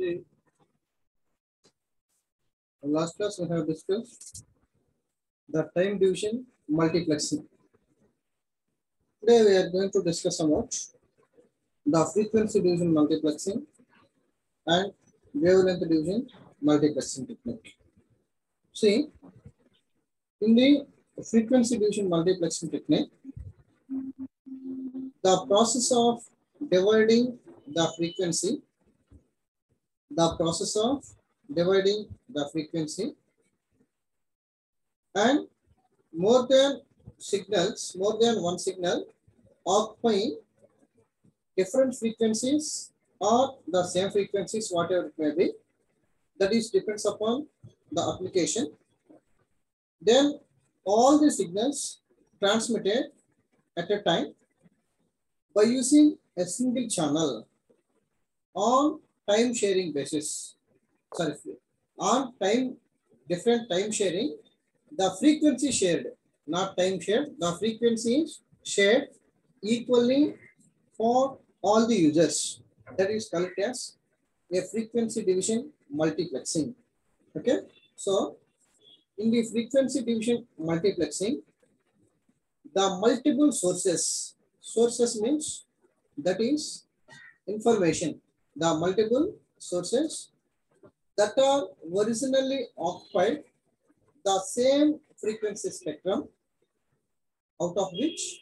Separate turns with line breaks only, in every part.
See, last class we have discussed the time division multiplexing. Today we are going to discuss about the frequency division multiplexing and wavelength division multiplexing technique. See, in the frequency division multiplexing technique, the process of dividing the frequency, and more than one signal occupying different frequencies or the same frequencies, whatever it may be, that is depends upon the application. Then all the signals transmitted at a time by using a single channel on time sharing basis. Sorry, on different time sharing, the frequency shared, not time shared, the frequency is shared equally for all the users. That is called as a frequency division multiplexing. Okay, so in the frequency division multiplexing, the multiple sources means that is information, the multiple sources that are originally occupied the same frequency spectrum, out of which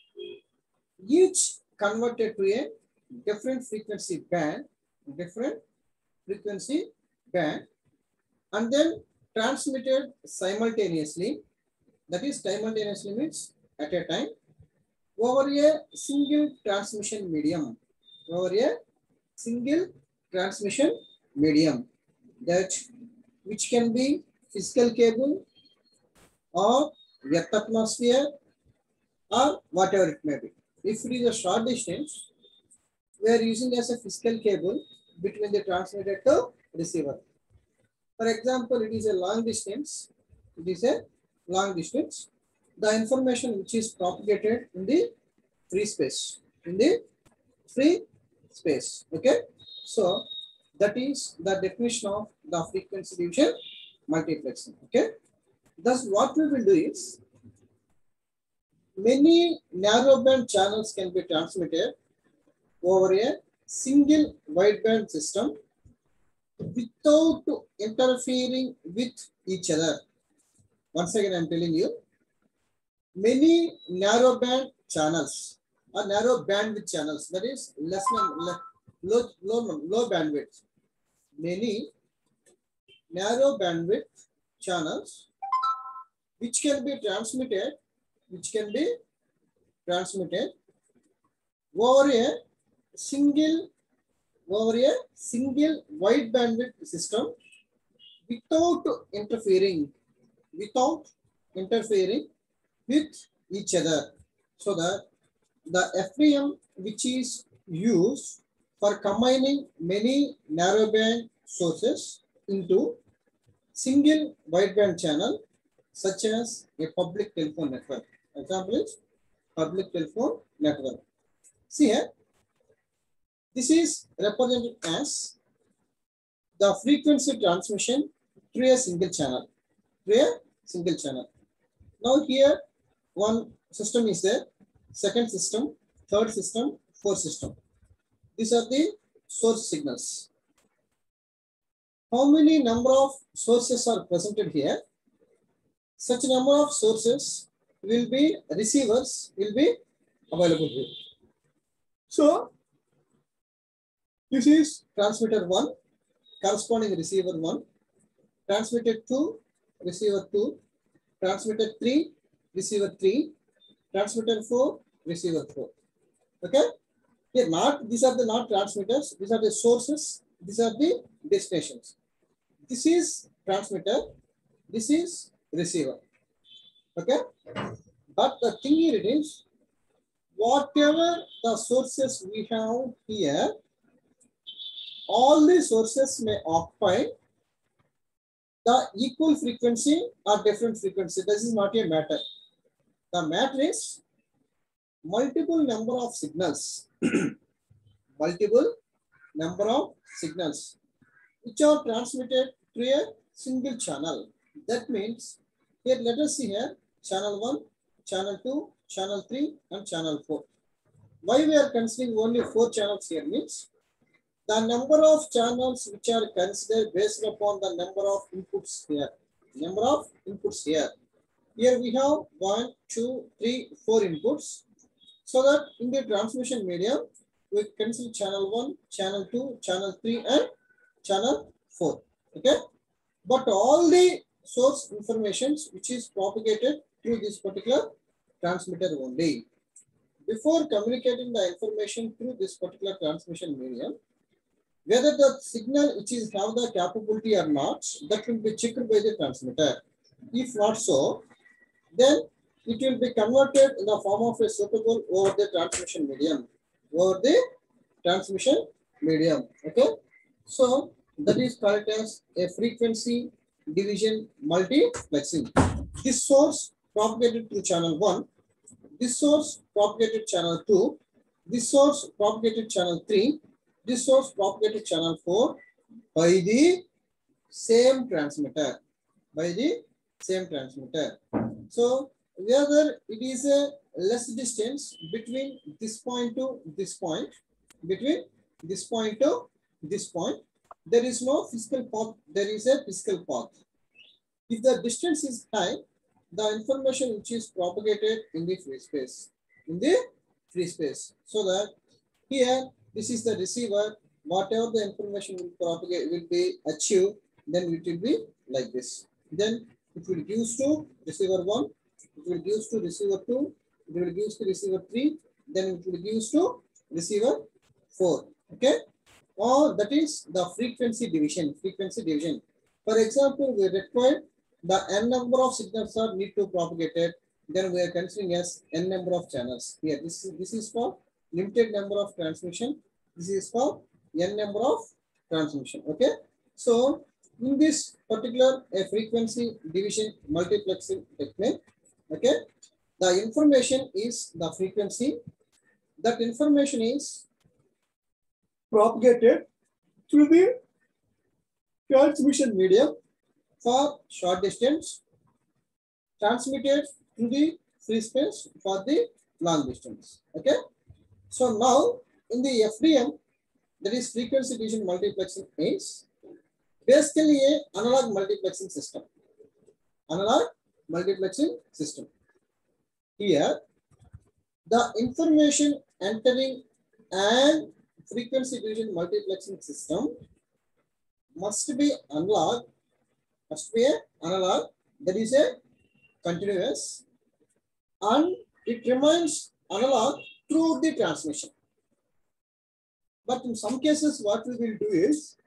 each converted to a different frequency band, and then transmitted simultaneously, that is simultaneously means at a time, over a single transmission medium, that which can be physical cable or earth atmosphere or whatever it may be. If it is a short distance, we are using as a physical cable between the transmitter to receiver. For example, it is a long distance. The information which is propagated in the free space. Okay. So that is the definition of the frequency division multiplexing. Okay. Thus, what we will do is, many narrowband channels can be transmitted over a single wideband system without interfering with each other. Once again, I am telling you, many narrowband channels or narrow bandwidth channels, that is low bandwidth. Many narrow bandwidth channels which can be transmitted over a single wide bandwidth system without interfering with each other, so that the FDM which is used for combining many narrowband sources into single wideband channel, such as a public telephone network. Example is public telephone network. See here, this is represented as the frequency transmission through a single channel. Now here one system is there, second system, third system, fourth system. These are the source signals. How many number of sources are presented here? Such number of sources will be receivers will be available here. So this is transmitter 1, corresponding receiver 1, transmitter 2, receiver 2, transmitter 3, receiver 3, transmitter 4, receiver 4. Okay? Here these are the not transmitters, these are the sources, these are the destinations. This is transmitter, this is receiver. Okay? But the thing here is, whatever the sources we have here, all the sources may occupy the equal frequency or different frequency. This is not a matter. The matter is multiple number of signals. which are transmitted through a single channel. That means here let us see here channel 1, channel 2, channel 3 and channel 4. Why we are considering only 4 channels here means the number of channels which are considered based upon the number of inputs here. Number of inputs here. Here we have 1, 2, 3, 4 inputs. So that in the transmission medium, we consider channel 1, channel 2, channel 3 and channel 4. Okay. But all the source informations which is propagated through this particular transmitter only. Before communicating the information through this particular transmission medium, whether the signal which is have the capability or not, that will be checked by the transmitter. If not so, then it will be converted in the form of a suitable over the transmission medium. Over the transmission medium. Okay. So that is called as a frequency division multiplexing. This source propagated to channel 1. This source propagated channel 2. This source propagated channel 3. This source propagated channel 4 by the same transmitter. By the same transmitter. So whether it is a less distance between this point to this point, between this point to this point, there is no physical path, there is a physical path. If the distance is high, the information which is propagated in the free space, so that here this is the receiver, whatever the information will propagate will be achieved, then it will be like this. Then it will give to receiver 1, it will give to receiver 2, it will give to receiver 3, then it will give to receiver 4. Okay. Or that is the frequency division. Frequency division. For example, we require the n number of signals are need to propagated. Then we are considering as n number of channels. Here, this is for limited number of transmission. This is for n number of transmission. Okay. So in this particular frequency division multiplexing technique, okay, the information is the frequency. That information is propagated through the transmission medium for short distance, transmitted through the free space for the long distance. Okay. So now in the FDM, that is frequency division multiplexing is basically a analog multiplexing system. Analog multiplexing system. Here, the information entering and frequency division multiplexing system must be analog. Must be analog. That is a continuous, and it remains analog through the transmission. But in some cases, what we will do is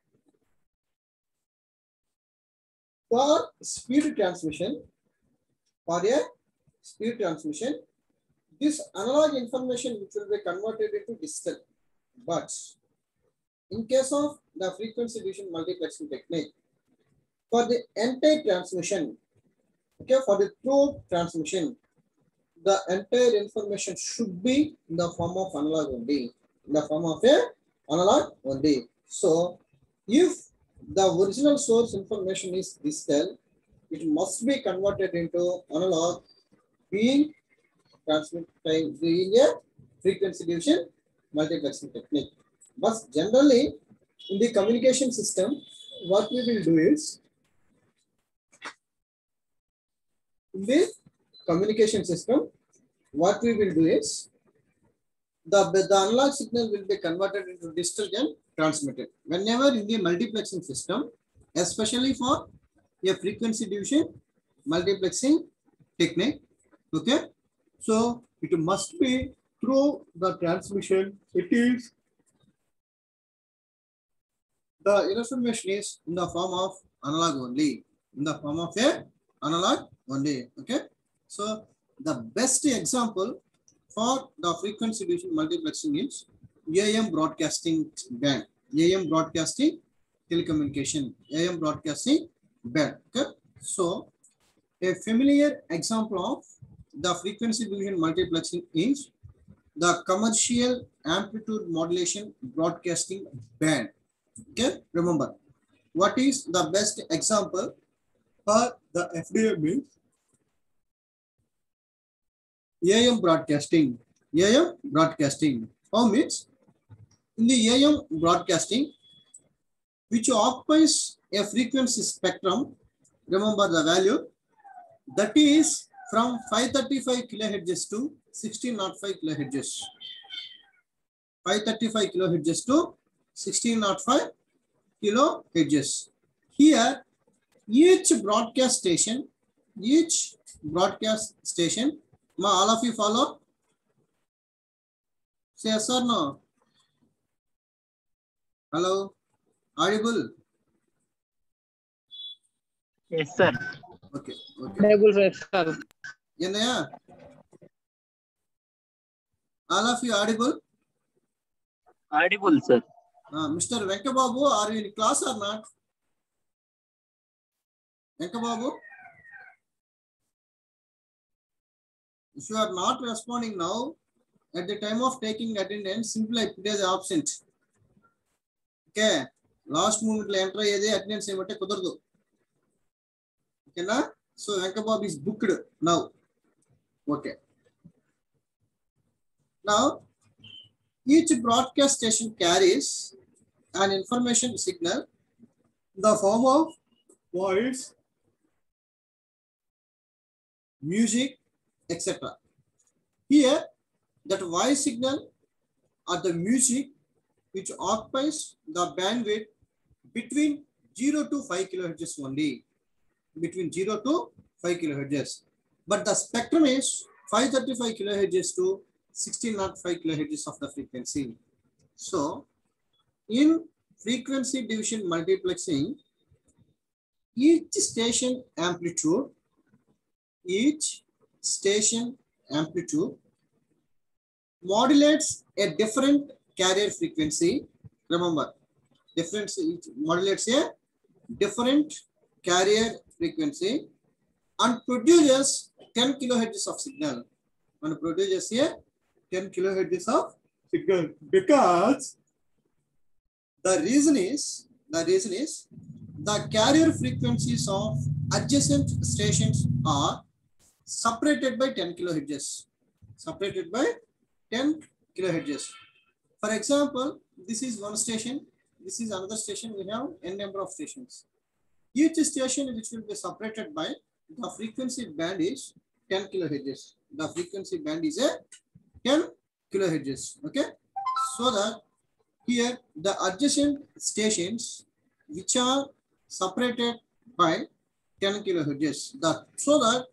for speed transmission, this analog information which will be converted into digital. But in case of the frequency division multiplexing technique, for the entire transmission, okay, for the true transmission, the entire information should be in the form of analog only. In the form of a analog only. So, if the original source information is digital, it must be converted into analog, being transmitted in a frequency division multiplexing technique. But generally, in the communication system, what we will do is, in the communication system, what we will do is, the analog signal will be converted into digital and transmitted. Whenever in the multiplexing system, especially for a frequency division multiplexing technique, okay, so it must be through the transmission. It is the information is in the form of analog only. In the form of a analog only. Okay. So the best example for the frequency division multiplexing is AM broadcasting band. AM broadcasting telecommunication. AM broadcasting band. Okay. So a familiar example of the frequency division multiplexing is the commercial amplitude modulation broadcasting band. Okay, remember what is the best example for the FDM is AM broadcasting. AM broadcasting. How means in the AM broadcasting, which occupies a frequency spectrum, remember the value, that is from 535 kilohertz to 1605 kilohertz. 535 kilohertz to 1605 kilohertz. Here, each broadcast station, all of you follow? Say yes or no? Hello? Audible?
Yes, sir.
Okay.
Audible, sir.
Yeah. All of you audible?
Audible, sir.
Mr. Venkababu, are you in class or not? Venkababu? If you are not responding now, at the time of taking attendance, simply put as absent. Okay. Last moment enter attendance kudardu. Okay na? So Venkababu is booked now. Okay. Now, each broadcast station carries an information signal in the form of voice, music, etc. Here, that voice signal or the music which occupies the bandwidth between 0 to 5 kilohertz only. Between 0 to 5 kilohertz. But the spectrum is 535 kilohertz to 1605 kilohertz of the frequency. So, in frequency division multiplexing, each station amplitude modulates a different carrier frequency. Remember, each modulates a different carrier frequency and produces 10 kilohertz of signal. And produces a 10 kilohertz of signal because the reason is the carrier frequencies of adjacent stations are separated by 10 kilohertz. Separated by 10 kilohertz. For example, this is one station, this is another station, we have n number of stations. Each station which will be separated by the frequency band is 10 kilohertz. The frequency band is a 10 kilohertz. Okay. So that here the adjacent stations which are separated by 10 kilohertz. So that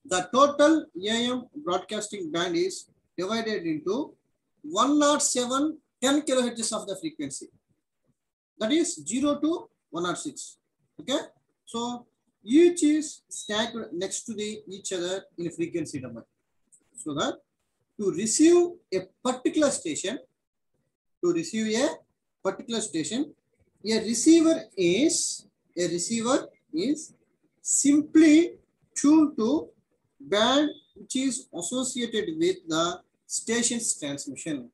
the total AM broadcasting band is divided into 107 10 kilohertz of the frequency. That is 0 to 106. Okay. So each is stacked next to each other in frequency domain. So that to receive a particular station, a receiver is simply tuned to band which is associated with the station's transmission.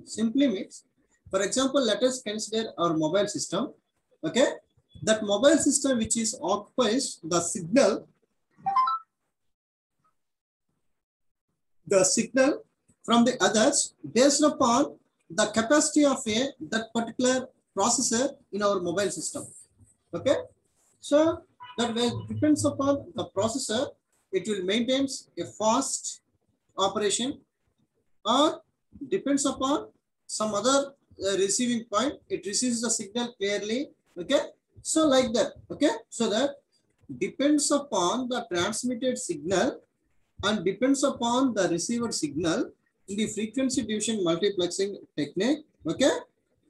Simply means, for example, let us consider our mobile system. Okay, that mobile system which is occupies the signal from the others based upon the capacity of that particular processor in our mobile system. Okay, so that depends upon the processor. It will maintain a fast operation, or depends upon some other receiving point. It receives the signal clearly. Okay, so like that. Okay, so that depends upon the transmitted signal and depends upon the received signal in the frequency division multiplexing technique. Okay,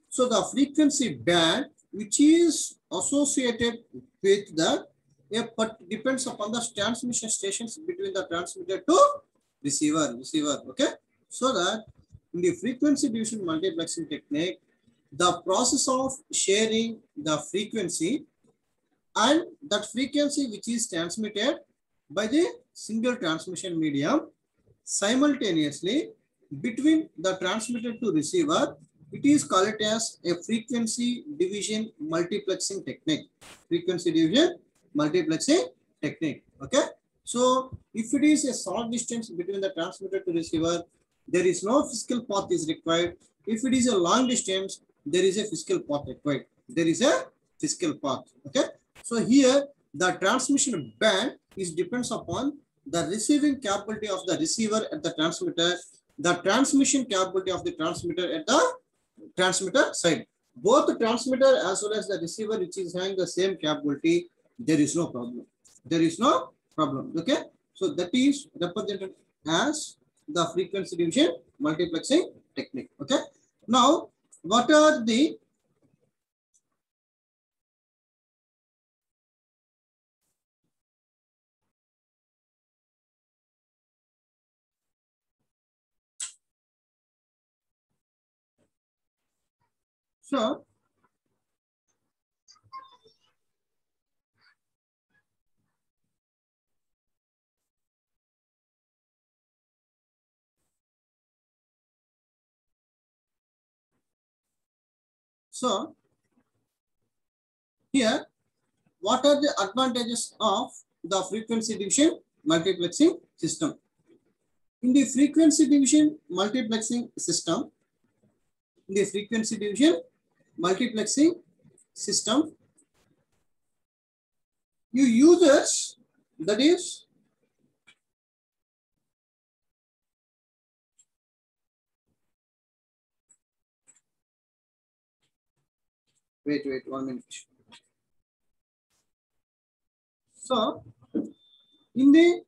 so the frequency band which is associated with the depends upon the transmission stations between the transmitter to receiver. Okay, so that in the frequency division multiplexing technique, the process of sharing the frequency and that frequency which is transmitted by the single transmission medium simultaneously between the transmitter to receiver, It is called as a frequency division multiplexing technique. Frequency division multiplexing technique. Okay. So if it is a short distance between the transmitter to receiver, there is no physical path is required. If it is a long distance, there is a physical path required. There is a physical path. Okay. So here the transmission band is depends upon the receiving capability of the receiver at the transmitter, the transmission capability of the transmitter at the transmitter side. Both the transmitter as well as the receiver, which is having the same capability, there is no problem. There is no problem. Okay. So that is represented as the frequency division multiplexing technique. Okay. Now, what are the so here, what are the advantages of the frequency division multiplexing system? In the frequency division multiplexing system, you users, that is wait 1 minute. So in the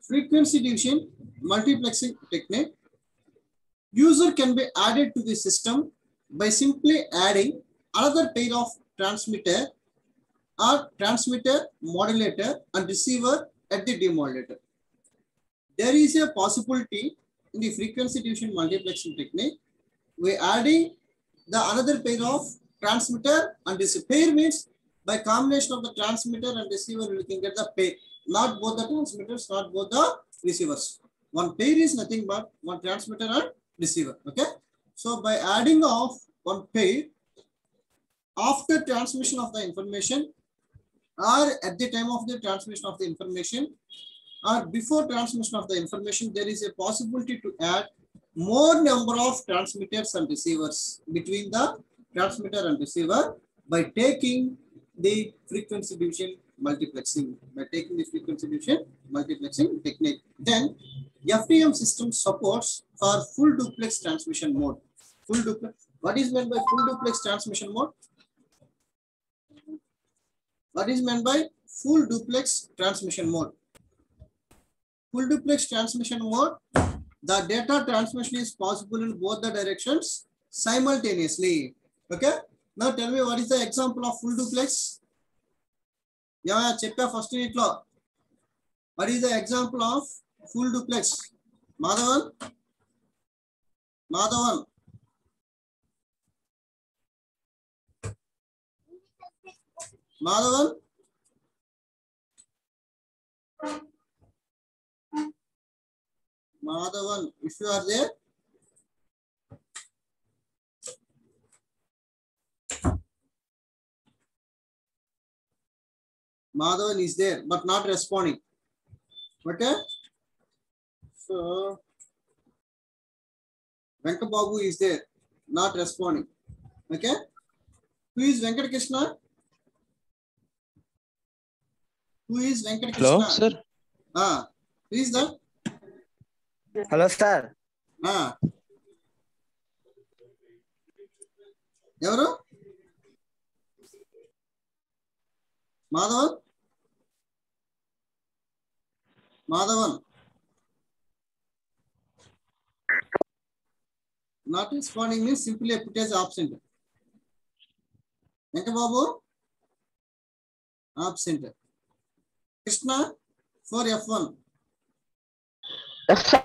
frequency division multiplexing technique, user can be added to the system by simply adding another pair of transmitter or transmitter, modulator and receiver at the demodulator. There is a possibility in the frequency division multiplexing technique, we adding the another pair of transmitter and receiver. Pair means by combination of the transmitter and receiver, we can get the pair. Not both the transmitters, not both the receivers. One pair is nothing but one transmitter and receiver. Okay. So by adding of one pair after transmission of the information or at the time of the transmission of the information or before transmission of the information, there is a possibility to add more number of transmitters and receivers between the transmitter and receiver by taking the frequency division multiplexing. Technique. Then FDM system supports for full duplex transmission mode. Full duplex. What is meant by full duplex transmission mode? What is meant by full duplex transmission mode? Full duplex transmission mode, the data transmission is possible in both the directions simultaneously. Okay. Now tell me what is the example of full duplex? Yeah, chapter first unit law. What is the example of full duplex? Madhavan? Madhavan, if you are there. Madhavan is there, but not responding. Okay. So, Venkababu is there, not responding. Okay. Who is Venkat Krishna? Who is Venkat Krishna?
Hello, sir.
Who is that?
Hello, sir.
Evaru? Madhavan. Not responding means simply put as absent. Venkababu? Absent. Krishna for F1.
Yes, sir.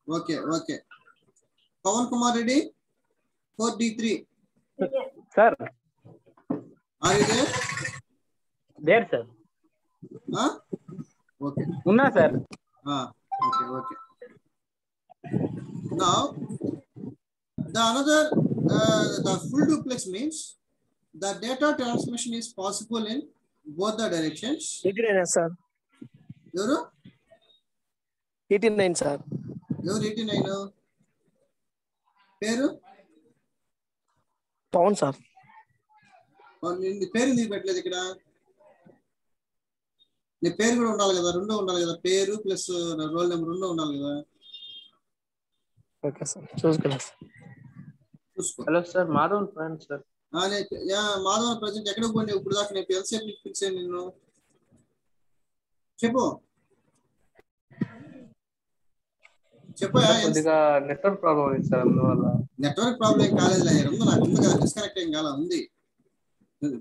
Okay. Pawan Kumar Reddy for D3.
Sir.
Are you there?
There, sir.
Okay.
Unna, sir.
Okay. Now, The another, the full duplex means the data transmission is possible in both the directions.
89, sir.
Euro?
89, sir.
Euro 89. Peru?
Pound, sir.
పేరు ఎందుకు పెట్టలేదు ఇక్కడ? నీ పేరు కూడా ఉండాలి కదా, రెండో ఉండాలి కదా, పేరు ప్లస్ రోల్ నెంబర్ రెండో ఉండాలి కదా.
ఓకే సార్, చూసుకోలేదు.
చూసుకో.
Hello sir, Madhavan friend sir.
Madhava present ఎక్కడికి పోయి ఇప్పుడు దాకా నేను ఎంతసేపు ఫిక్స్ అయ్యి నిన్ను చెప్పు
కొద్దిగా నెట్వర్క్ ప్రాబ్లం ఉంది సార్, అందువల్ల.
నెట్వర్క్ ప్రాబ్లం ఏం కాలేదు, నాకు ఉంది కదా, డిస్కనెక్ట్ ఏం కాల ఉంది.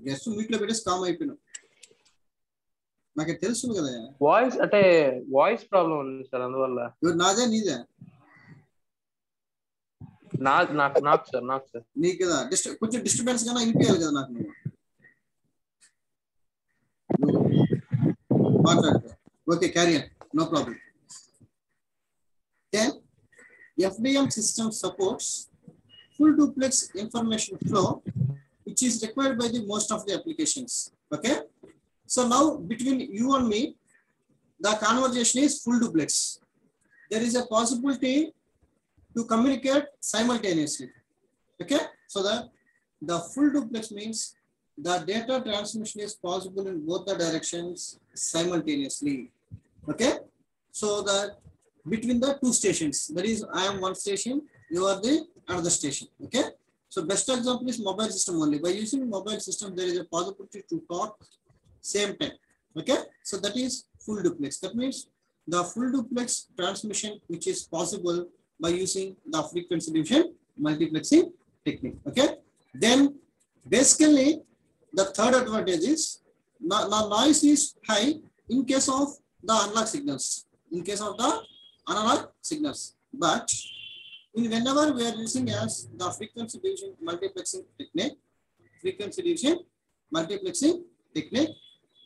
జస్ట్ మీట్ లో పెట్టేసి కామ్ అయిపోయినా, నాకు తెలుసు కదా.
వాయిస్ అంటే వాయిస్ ప్రాబ్లం ఉంది సార్, అందువల్ల.
నాదే నీదే?
నాకు సార్
నీకు కదా కొంచెం డిస్టర్బెన్స్ కన్నా వినిపించాలి కదా నాకు. నువ్వు మాట్లాడుకో. Okay, carry on, no problem. Then FDM system supports full duplex information flow, which is required by the most of the applications. Okay, so now between you and me, the conversation is full duplex. There is a possibility to communicate simultaneously. Okay, so that the full duplex means the data transmission is possible in both the directions simultaneously. Okay, so that between the two stations, that is, I am one station, you are the another station. Okay, so best example is mobile system only. By using mobile system, there is a possibility to talk same time. Okay, so that is full duplex. That means the full duplex transmission which is possible by using the frequency division multiplexing technique. Okay, then basically the third advantage is the noise is high in case of the analog signals. In case of the analog signals, but whenever we are using as the frequency division multiplexing technique,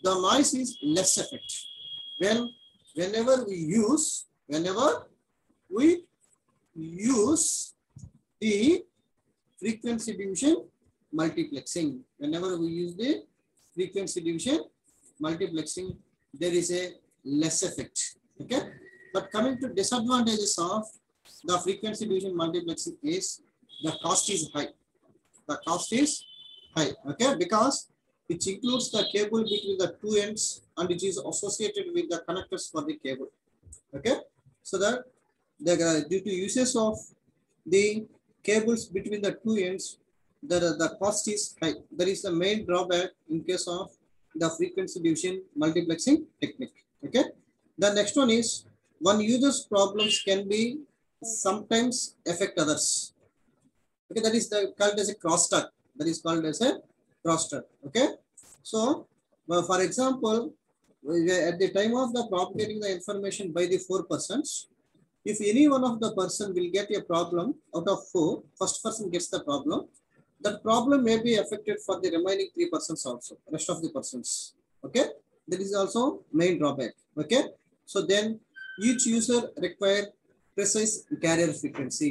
the noise is less effect. Whenever we use the frequency division multiplexing, there is a less effect. Okay, but coming to disadvantages of the frequency division multiplexing is the cost is high. Okay, because it includes the cable between the two ends and it is associated with the connectors for the cable. Okay, so that due to uses of the cables between the two ends, the cost is high. That is the main drawback in case of the frequency division multiplexing technique. Okay, the next one is one user's problems can be sometimes affect others. Okay, that is called as a crosstalk. Okay, so for example, at the time of the propagating the information by the 4 persons, if any one of the person will get a problem out of 4, first person gets the problem, that problem may be affected for the remaining 3 persons also, rest of the persons. Okay, that is also main drawback. Okay, so then each user require precise carrier frequency.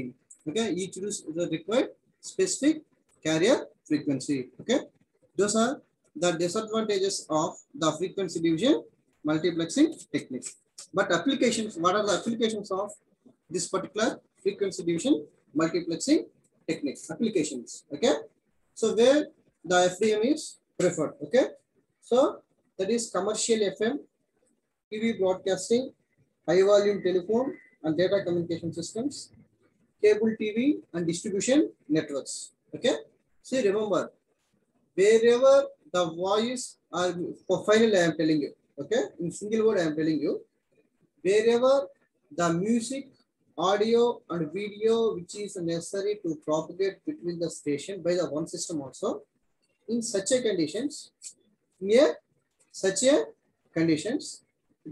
Okay, each user require specific carrier frequency. Okay, those are the disadvantages of the frequency division multiplexing technique. But applications, what are the applications of this particular frequency division multiplexing technique? Applications. Okay, so where the FDM is preferred. Okay, so that is commercial FM, TV broadcasting, high volume telephone and data communication systems, cable TV and distribution networks. Okay, see, remember, wherever the voice or finally I am telling you, okay, in single word I am telling you, wherever the music, audio and video which is necessary to propagate between the station by the one system also, in such a conditions,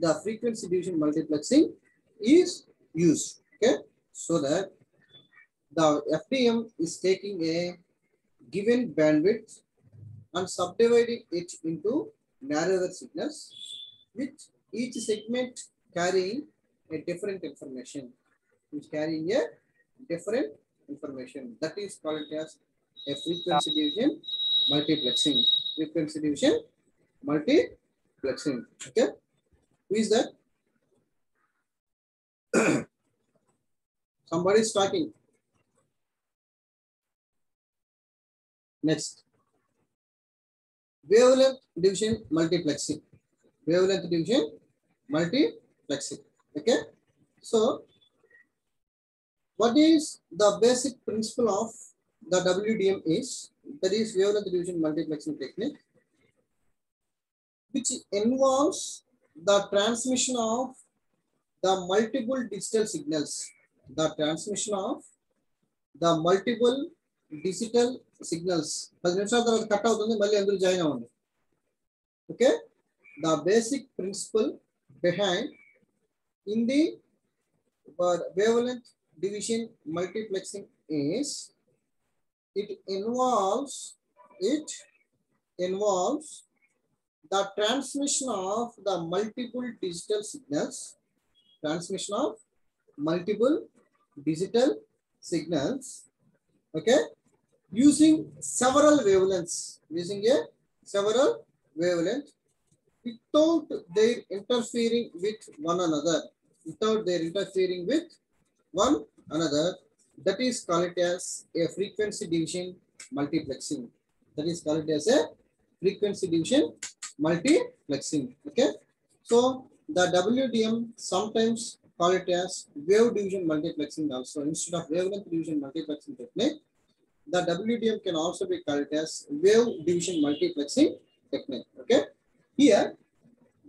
the frequency division multiplexing is used. Okay, so that the FDM is taking a given bandwidth and subdividing it into narrower signals, with each segment carrying a different information. information. That is called as a frequency division multiplexing. Frequency division multiplexing. Okay. Who is that? Somebody is talking. Next. Wavelength division multiplexing. Wavelength division multiplexing. Okay. So, what is the basic principle of the WDM is? That is wavelength division multiplexing technique, which involves the transmission of the multiple digital signals. The transmission of the multiple digital signals. Okay. The basic principle behind in the wavelength division multiplexing is it involves the transmission of the multiple digital signals. Transmission of multiple digital signals. Okay, using several wavelengths. Using a several wavelengths without their interfering with one another. Without their interfering with one another. That is called as a frequency division multiplexing. That is called as a frequency division multiplexing. Okay. So the WDM sometimes call it as wave division multiplexing also. Instead of wavelength division multiplexing technique, the WDM can also be called as wave division multiplexing technique. Okay. Here,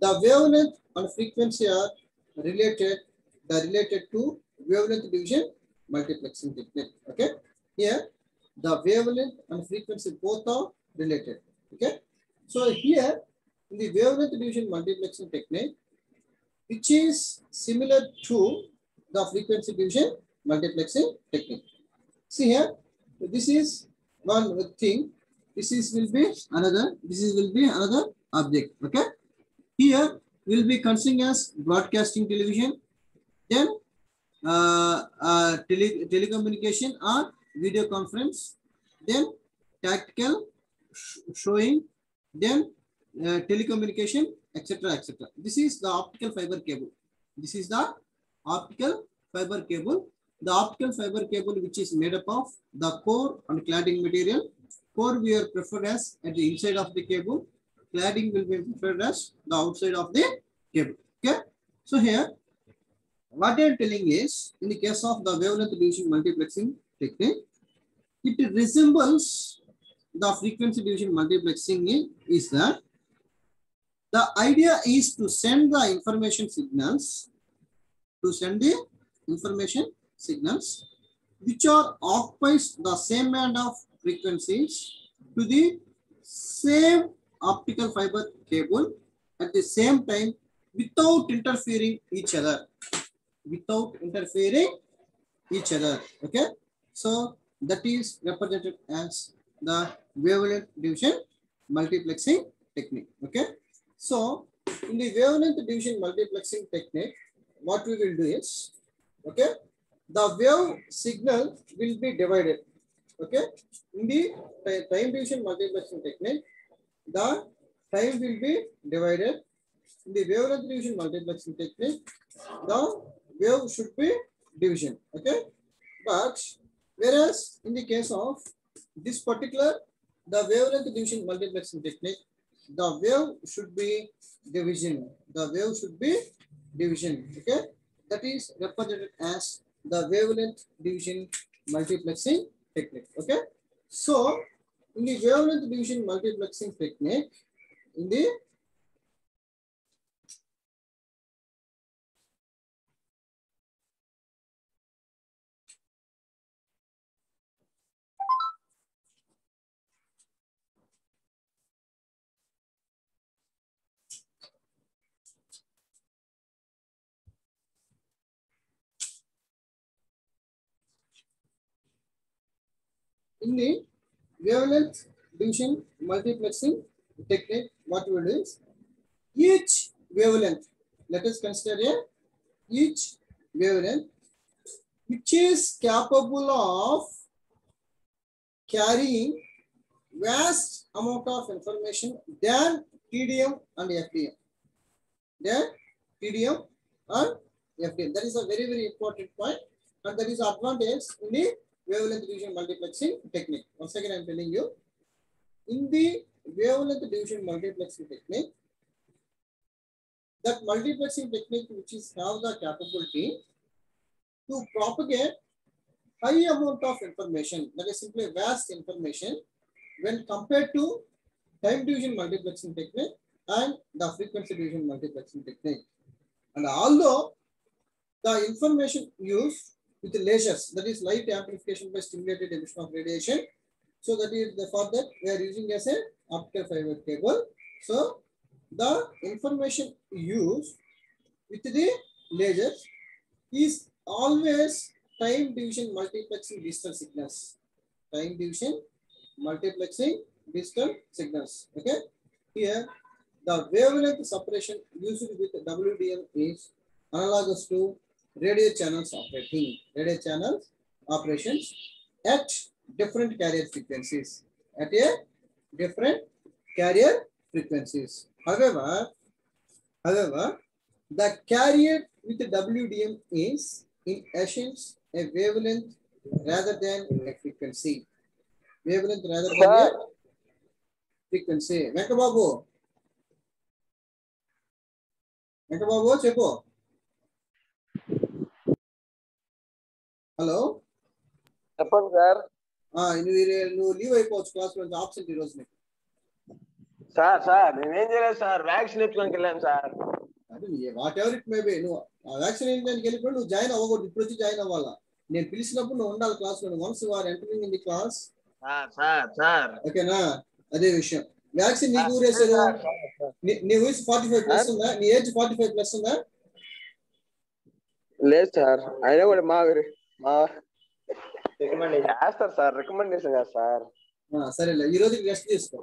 the wavelength and frequency are related to wavelength division multiplexing technique. Okay. Here, the wavelength and frequency both are related. Okay. So here, in the wavelength division multiplexing technique, which is similar to the frequency division multiplexing technique. See here, this is one thing. Will be another. Will be another object. Okay. Here will be considering as broadcasting television, then telecommunication or video conference, then tactical showing, then telecommunication, etc. etc. This is the optical fiber cable. This is the optical fiber cable. The optical fiber cable, which is made up of the core and cladding material. Core we are preferred as at the inside of the cable. Cladding will be preferred as the outside of the cable. Okay. So here, what I am telling is, in the case of the wavelength division multiplexing technique, it resembles the frequency division multiplexing is that the idea is to send the information signals, which are occupies the same band of frequencies to the same optical fiber cable at the same time without interfering each other. Okay. So that is represented as the wavelength division multiplexing technique. Okay. So in the wavelength division multiplexing technique, what we will do is, okay, the wave signal will be divided. Okay. In the time division multiplexing technique, the time will be divided. In the wavelength division multiplexing technique, the wave should be division. Okay. But whereas in the case of this particular, the wavelength division multiplexing technique, the wave should be division. Okay. That is represented as the wavelength division multiplexing technique. Okay. So in the wavelength division multiplexing technique, in the wavelength division multiplexing technique, what we will do is, each wavelength, let us consider each wavelength which is capable of carrying vast amount of information than TDM and FDM. Than TDM and FDM. That is a very, very important point, and that is the advantage in the wavelength division multiplexing technique. Once again, I am telling you, in the wavelength division multiplexing technique, that multiplexing technique which is have the capability to propagate high amount of information, that is simply vast information, when compared to time division multiplexing technique and the frequency division multiplexing technique. And although the information used with lasers, that is light amplification by stimulated emission of radiation, so that is for that we are using as a optical fiber cable. So the information used with the lasers is always time division multiplexing digital signals. Time division multiplexing digital signals. Okay. Here, the wavelength separation used with WDM is analogous to radio channels operating. Radio channels operations at different carrier frequencies. At a different carrier frequencies. However, the carrier with the WDM is in essence a wavelength rather than a frequency. Wavelength rather than a frequency. Venkababu, Chepo. Hello? నువ్వు leave అయిపోవచ్చు class లో absent ఈ రోజు నీకు.
Sir నేనేం చేయలేదు sir, vaccine ఇచ్చుకోనికి వెళ్ళాను sir.
అది what ever it may be, నువ్వు ఆ వ్యాక్సిన్ దానికి వెళ్ళిపోయి నువ్వు జాయిన్ అవ్వకూడదు, ఇప్పుడు వచ్చి జాయిన్ అవ్వాలా. నేను పిలిచినప్పుడు నువ్వు ఉండాలి క్లాస్ లో. Once you are entering in the class.
Sir
ఓకేనా? అదే విషయం. వ్యాక్సిన్ నీకు ఊరేసారు. నీ వయసు 45 ప్లస్ ఉందా? నీ ఏజ్ 45 ప్లస్ ఉందా?
లేదు సార్, అయినా కూడా మా చేస్తారు సార్, రికమెండేషన్ కదా సార్.
సరేలే, ఈ రోజు రెస్ట్ తీసుకో.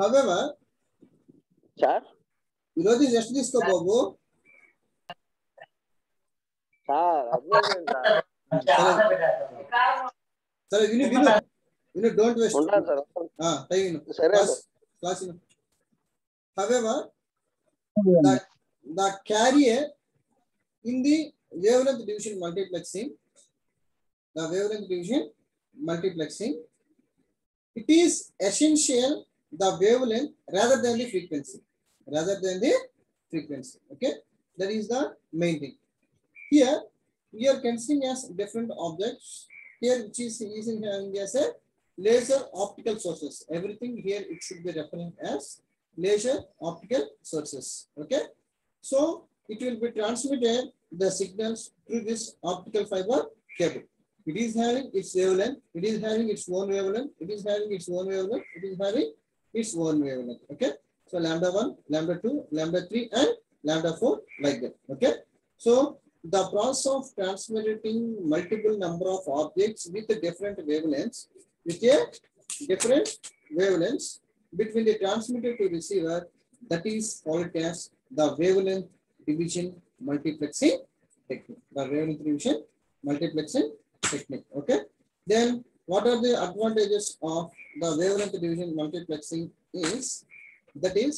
However,
సార్
ఈ రోజు రెస్ట్ తీసుకో బాబు. సరే విను, don't waste time. Class. However, the carrier in the wavelength division multiplexing, it is essential the wavelength rather than the frequency. Okay, that is the main thing. Here we are considering as different objects here, which is using as a laser optical sources. Everything here it should be referring as laser optical sources. Okay, so it will be transmitted the signals through this optical fiber cable. It is having its wavelength. It is having its own wavelength. It is having its own wavelength. It is having its own wavelength. Okay. So lambda 1, lambda 2, lambda 3, and lambda 4 like that. Okay. So the process of transmitting multiple number of objects with different wavelengths, between the transmitter to receiver, that is called as the wavelength division multiplexing technique. Okay. Then what are the advantages of the wavelength division multiplexing is, that is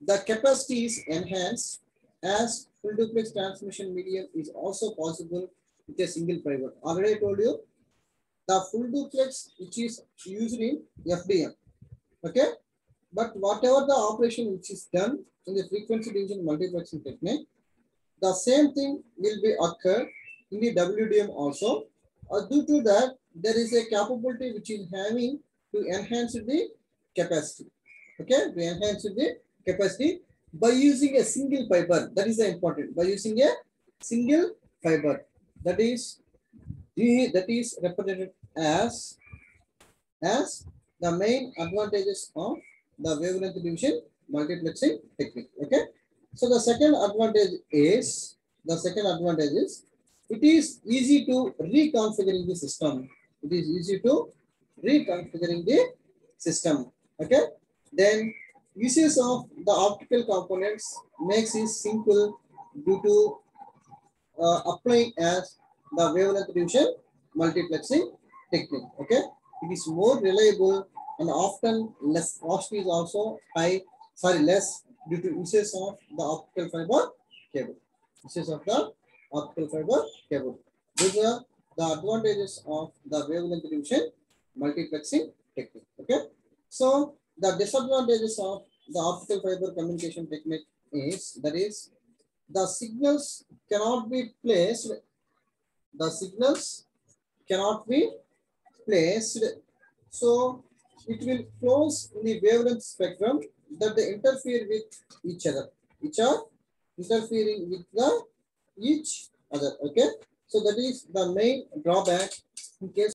the capacity is enhanced as full duplex transmission medium is also possible with a single fiber. Already I told you the full duplex which is used in FDM. Okay. But whatever the operation which is done in the frequency division multiplexing technique, the same thing will be occur in the WDM also. Due to that, there is a capability which is having to enhance the capacity. Okay, to enhance the capacity by using a single fiber. That is important. By using a single fiber, that is represented as the main advantages of the wavelength division multiplexing technique. Okay, so the second advantage is it is easy to reconfiguring the system. Okay. Then uses of the optical components makes it simple due to applying as the wavelength division multiplexing technique. Okay, it is more reliable and often less cost is also high. Sorry, less due to uses of the optical fiber cable. Uses of the optical fiber cable. These are the advantages of the wavelength division multiplexing technique. Okay, so the disadvantages of the optical fiber communication technique is the signals cannot be placed. The signals cannot be placed, so it will close in the wavelength spectrum that they interfere with each other, which are interfering with each other. Okay, so that is the main drawback in case